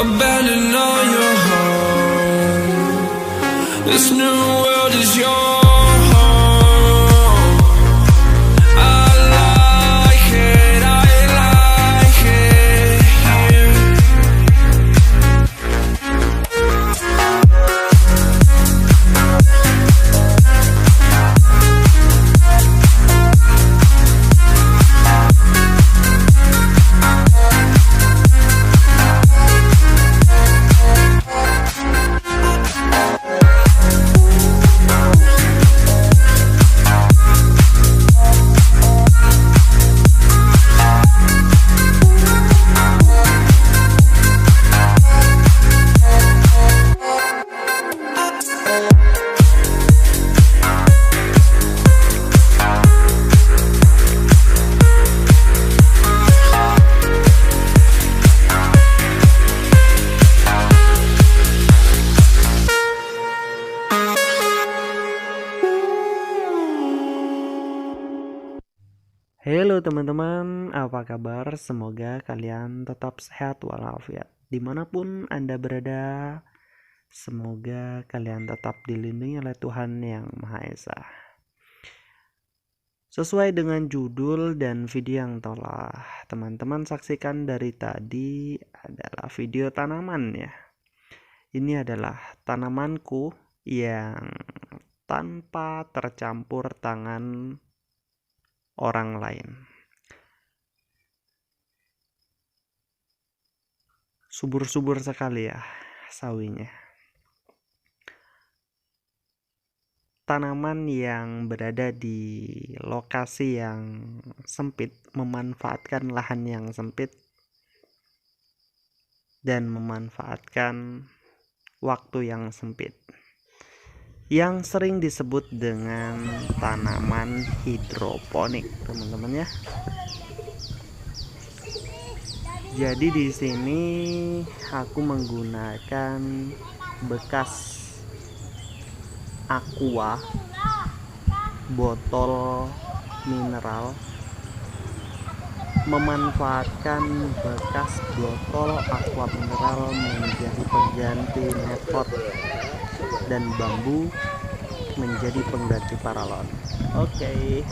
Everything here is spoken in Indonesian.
Abandon all your home. This new world is your home. I like it here. Halo teman-teman, apa kabar? Semoga kalian tetap sehat walafiat dimanapun Anda berada. Semoga kalian tetap dilindungi oleh Tuhan Yang Maha Esa. Sesuai dengan judul dan video yang telah teman-teman saksikan dari tadi adalah video tanaman ya. Ini adalah tanamanku yang tanpa tercampur tangan orang lain. Subur-subur sekali ya sawinya. Tanaman yang berada di lokasi yang sempit, memanfaatkan lahan yang sempit dan memanfaatkan waktu yang sempit, yang sering disebut dengan tanaman hidroponik, teman-teman ya. Jadi di sini aku menggunakan bekas aqua, botol mineral, memanfaatkan bekas botol aqua mineral menjadi pengganti metode dan bambu menjadi pengganti paralon. Oke.